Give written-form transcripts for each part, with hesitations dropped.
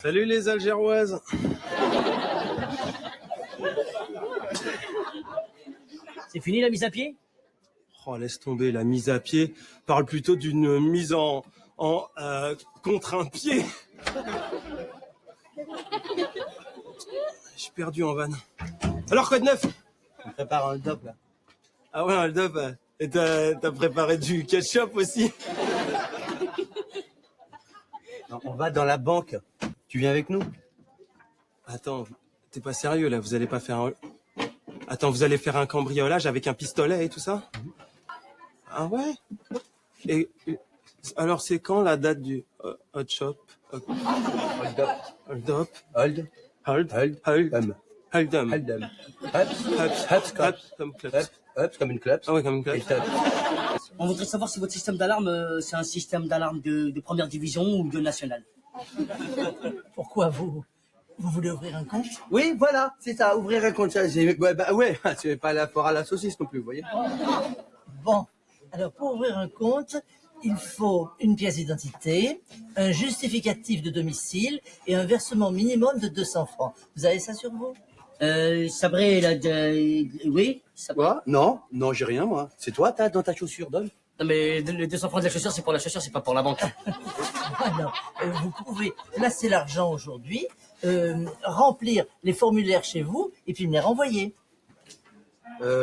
Salut les Algéroises. C'est fini la mise à pied? Oh, laisse tomber la mise à pied. Parle plutôt d'une mise en contre un pied. Je suis perdu en vanne. Alors quoi de neuf? On prépare un top là. Ah ouais, un hold-up. Et t'as préparé du ketchup aussi? Non, on va dans la banque. Tu viens avec nous? Attends, t'es pas sérieux là? Vous allez pas faire un... Attends, vous allez faire un cambriolage avec un pistolet et tout ça? Ah ouais? Et alors c'est quand la date du hot shop? Hold up. Hold up? Hold. Hold? Hold. Hold? Hum. Hold up. Hold up. Hups. Hups. Hups. Hups comme clubs. Hups. Hups comme une club. Ah ouais, comme une club. Et top. On voudrait savoir si votre système d'alarme, c'est un système d'alarme de première division ou de national. Pourquoi vous voulez ouvrir un compte? Oui, voilà, c'est ça, ouvrir un compte. Ouais, c'est pas la foire à la saucisse non plus, vous voyez. Bon, alors pour ouvrir un compte, il faut une pièce d'identité, un justificatif de domicile et un versement minimum de 200 francs. Vous avez ça sur vous? Sabré, oui, Sabré. Quoi? Non, j'ai rien, moi. C'est toi, t'as dans ta chaussure, donne. Non mais les 200 francs de la chaussure, c'est pour la chaussure, c'est pas pour la banque. Alors, vous pouvez placer l'argent aujourd'hui, remplir les formulaires chez vous et puis me les renvoyer.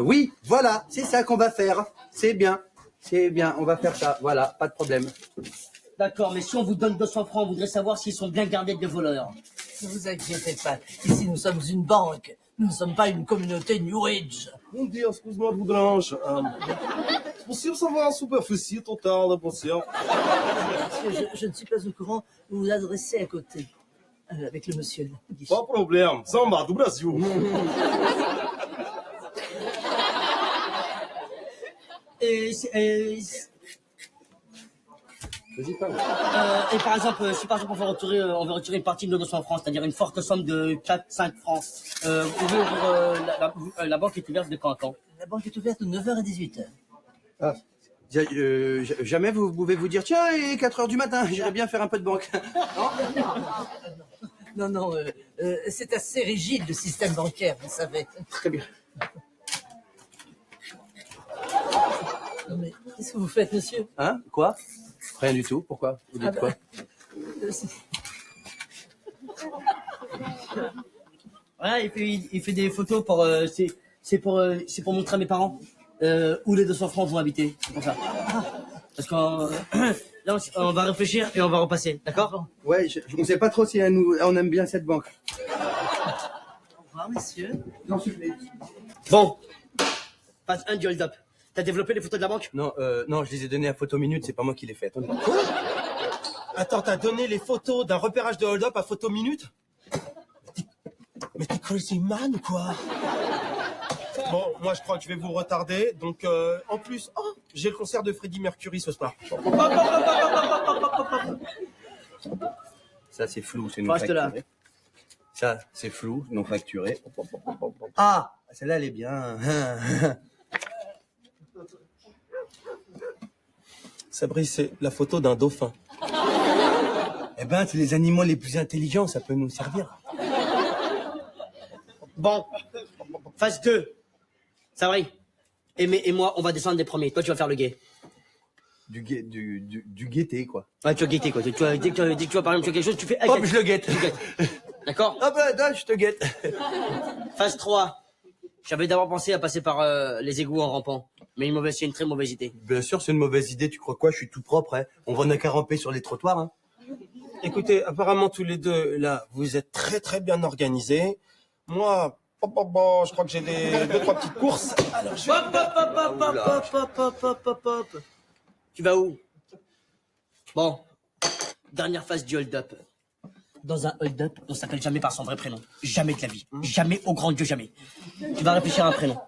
Oui, voilà, c'est ça qu'on va faire. C'est bien, on va faire ça. Voilà, pas de problème. D'accord, mais si on vous donne 200 francs, on voudrait savoir s'ils sont bien gardés de voleurs. Ne vous inquiétez pas, ici nous sommes une banque, nous ne sommes pas une communauté New Age. Bom dia, excuse-moi de vous déranger. C'est possible savoir la superficie totale de potion? Monsieur, je ne suis pas au courant, vous vous adressez à côté, avec le monsieur. Pas de problème, samba do Brasil. Vas-y, parle. Et par exemple, si par exemple on veut retirer une partie de nos 200 francs, c'est-à-dire une forte somme de 4-5 francs, vous pouvez ouvrir, la banque est ouverte de quand à quand? La banque est ouverte de 9h à 18h. Ah. Jamais vous pouvez vous dire, tiens, il est 4 heures du matin, j'irais bien faire un peu de banque. Non, c'est assez rigide le système bancaire, vous savez. Très bien. Non, mais qu'est-ce que vous faites, monsieur? Hein? Quoi? Rien du tout, pourquoi? Vous dites quoi? Ouais, il fait des photos pour, c'est pour montrer à mes parents où les 200 francs vont habiter. C'est pour ça. Parce qu'on là, on va réfléchir et on va repasser, d'accord? Ouais, on ne sait pas trop si on aime bien cette banque. Au revoir, messieurs. Non, s'il vous plaît. Bon, phase 1 du hold-up. T'as développé les photos de la banque? Non, je les ai données à Photo Minute, c'est pas moi qui les fais. Attendez. Attends, t'as donné les photos d'un repérage de hold-up à Photo Minute? Mais t'es crazy man ou quoi? Bon, moi je crois que je vais vous retarder. Donc en plus, j'ai le concert de Freddie Mercury ce soir. Ça, c'est flou, c'est non Reste là. facturé. Ça, c'est flou, non facturé. Ah, celle-là, elle est bien. Sabri, c'est la photo d'un dauphin. Eh ben, c'est les animaux les plus intelligents, ça peut nous servir. Bon, phase 2. Ça va. Aimé et moi, on va descendre des premiers. Toi, tu vas faire le gay. Du gaieté, quoi. Ouais, tu vas guetter, quoi. Dès que tu vas par exemple quelque chose, tu fais... Hop, je le guette. Tu guettes. D'accord? Hop, là, je te guette. Phase 3. J'avais d'abord pensé à passer par les égouts en rampant. Mais c'est une très mauvaise idée. Bien sûr, c'est une mauvaise idée, tu crois quoi? Je suis tout propre, hein. On n'a qu'à ramper sur les trottoirs, hein. Écoutez, apparemment tous les deux, là, vous êtes très très bien organisés. Moi, je crois que j'ai deux, trois petites courses. Alors, je vais... Hop. Tu vas où? Bon, dernière phase du hold-up. Dans un hold-up, on s'appelle jamais par son vrai prénom. Jamais de la vie. Jamais, au grand Dieu, jamais. Tu vas réfléchir à un prénom.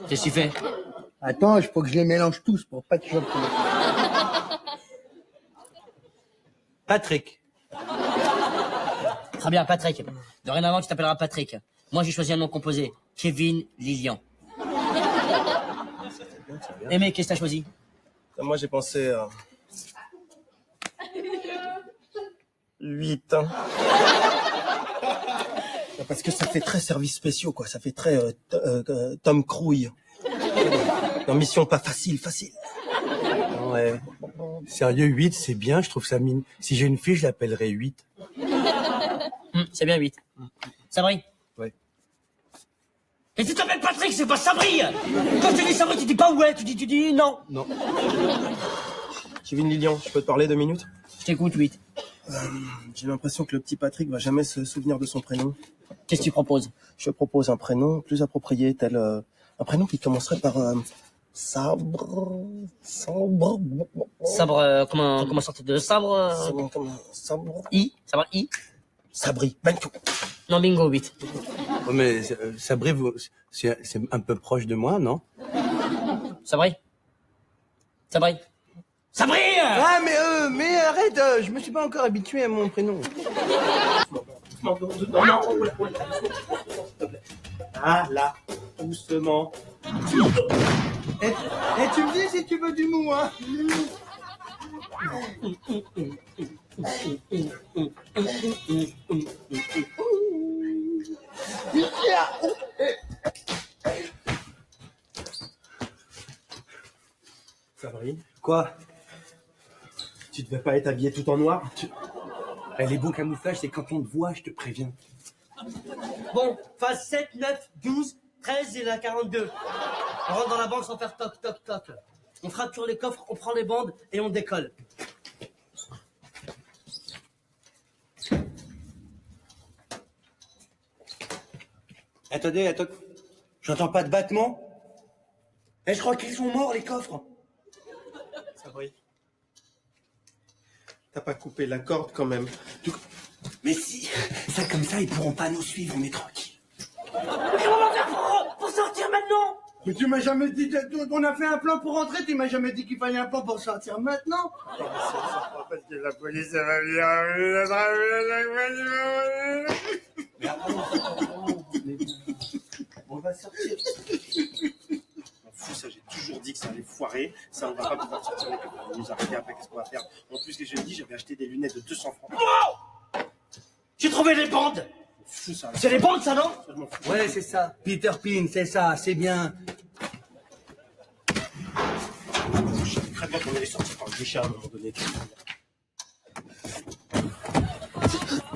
Qu'est-ce que tu fais? Attends, il faut que je les mélange tous pour pas que je... Patrick. Très bien, Patrick. Dorénavant, tu t'appelleras Patrick. Moi, j'ai choisi un nom composé. Kevin Lilian. Aimé, qu'est-ce que t'as choisi? Moi, j'ai pensé... 8. Parce que ça fait très services spéciaux, quoi. Ça fait très Tom Cruise. Non, mission pas facile. Ouais. Sérieux, 8, c'est bien, je trouve ça mine. Si j'ai une fille, je l'appellerai 8. C'est bien 8. Sabri. Ouais. Et tu t'appelles Patrick, c'est pas Sabri. Quand tu dis Sabri, tu dis pas ouais, tu dis non. Non. Kevin Lilian, je peux te parler 2 minutes? Je t'écoute, 8. J'ai l'impression que le petit Patrick va jamais se souvenir de son prénom. Qu'est-ce que tu proposes? Je propose un prénom plus approprié, tel un prénom qui commencerait par Sabre. Sabre, comment sortir de sabre? Sabre. Sabre I. Sabri. Bantou. Non, bingo, 8. Oh, mais Sabri, c'est un peu proche de moi, non? Sabri. Ah, mais arrête, je me suis pas encore habitué à mon prénom. Non. Ah, là. Doucement. Et tu me dis si tu veux du mou, hein. Sabri, Quoi? tu devais pas être habillé tout en noir? Les bons camouflages, c'est quand on te voit, je te préviens. Bon, phase 7, 9, 12, 13 et la 42. On rentre dans la banque sans faire toc, toc, toc. On frappe sur les coffres, on prend les bandes et on décolle. Attendez, j'entends pas de battement. Je crois qu'ils sont morts, les coffres. Sabri. T'as pas coupé la corde quand même. Mais si, ça comme ça, ils pourront pas nous suivre, on est tranquille. Mais comment on va faire pour sortir maintenant? Mais tu m'as jamais dit, on a fait un plan pour rentrer, tu m'as jamais dit qu'il fallait un plan pour sortir maintenant. Parce que la police, elle va venir. On va sortir. M'en fous, ça, j'ai toujours dit que ça allait foirer. Ça, on va pas pouvoir sortir avec eux. On nous a regardé après, qu'est-ce qu'on va faire? En plus, que je dis, j'avais acheté des lunettes de 200 francs. J'ai trouvé les bandes. Fou, ça. C'est les bandes, ça, non? Ouais, c'est ça. Peter Pan, c'est ça, c'est bien. Je savais très bien qu'on allait sortir par le guichet à un moment donné.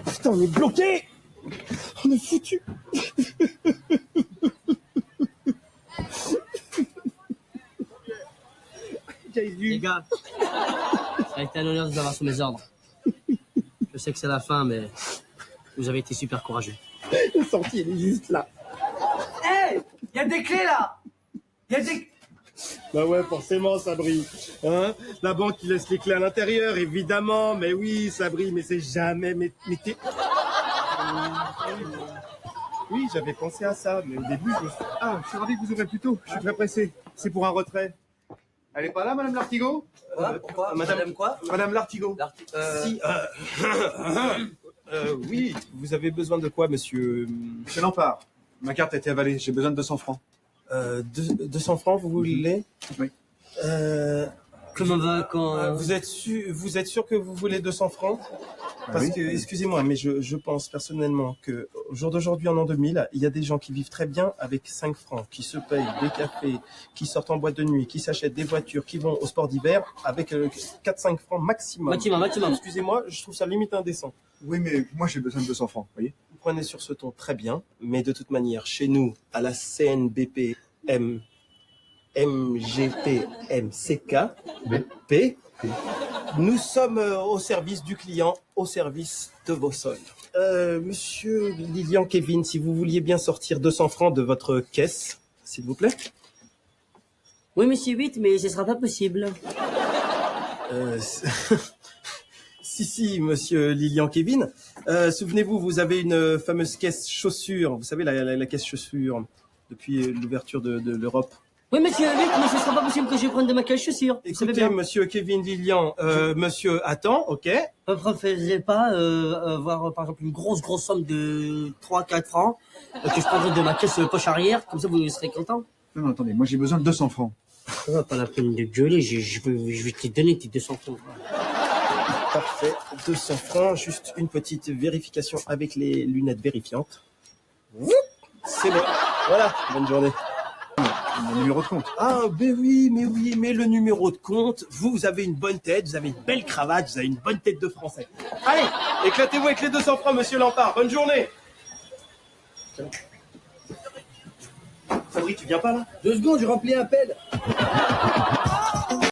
Putain, on est bloqué. On est foutu. Les gars, ça a été un honneur de vous avoir sous mes ordres. Je sais que c'est la fin, mais vous avez été super courageux. La sortie, elle est juste là. Hé, y a des clés là. Y a des... Bah ouais, forcément, Sabri. Hein, la banque qui laisse les clés à l'intérieur, évidemment. Mais oui, Sabri, mais c'est jamais... Mais t'es... Oui, j'avais pensé à ça, mais au début, je me suis... Ah, je suis ravi que vous ouvrez plus tôt. Je suis très pressé. C'est pour un retrait. Elle est pas là, Madame Lartigot? Pourquoi? Madame quoi? Madame Lartigot. Si, oui, vous avez besoin de quoi, monsieur? Monsieur Lampard, ma carte a été avalée, j'ai besoin de 200 francs. 200 francs, vous voulez? Oui. Comment va quand... Vous êtes sûr que vous voulez 200 francs? Parce que, excusez-moi, mais je pense personnellement que au jour d'aujourd'hui, en an 2000, il y a des gens qui vivent très bien avec 5 francs, qui se payent des cafés, qui sortent en boîte de nuit, qui s'achètent des voitures, qui vont au sport d'hiver avec 4-5 francs maximum. Maximum. Excusez-moi, je trouve ça limite indécent. Oui, mais moi j'ai besoin de 200 francs, vous voyez. Vous prenez sur ce ton très bien, mais de toute manière, chez nous, à la CNBP, MGP, MCK, BP, nous sommes au service du client, au service de vos soldes. Monsieur Lilian Kevin, si vous vouliez bien sortir 200 francs de votre caisse, s'il vous plaît. Oui, monsieur 8, mais ce sera pas possible. Si, monsieur Lilian Kevin. Souvenez-vous, vous avez une fameuse caisse chaussures. Vous savez, la caisse chaussures depuis l'ouverture de l'Europe. Oui, monsieur 8, mais ce sera pas possible que je prenne de ma cache chaussure. Vous savez Écoutez, bien. monsieur Kevin Lilian, monsieur attend, ok. Vous préférez pas avoir, par exemple, une grosse somme de 3-4 francs que je prendrai de ma caisse poche arrière, comme ça vous serez content. Non, attendez, moi j'ai besoin de 200 francs. Pas la peine de gueuler, je vais te donner tes 200 francs. Parfait, 200 francs, juste une petite vérification avec les lunettes vérifiantes. C'est bon, voilà, bonne journée. Mon numéro de compte. Ah, mais oui, mais le numéro de compte, vous avez une bonne tête, vous avez une belle cravate, vous avez une bonne tête de français. Allez, éclatez-vous avec les 200 francs, monsieur Lampard, bonne journée. Fabrice, tu viens pas là? 2 secondes, je remplis un pelle.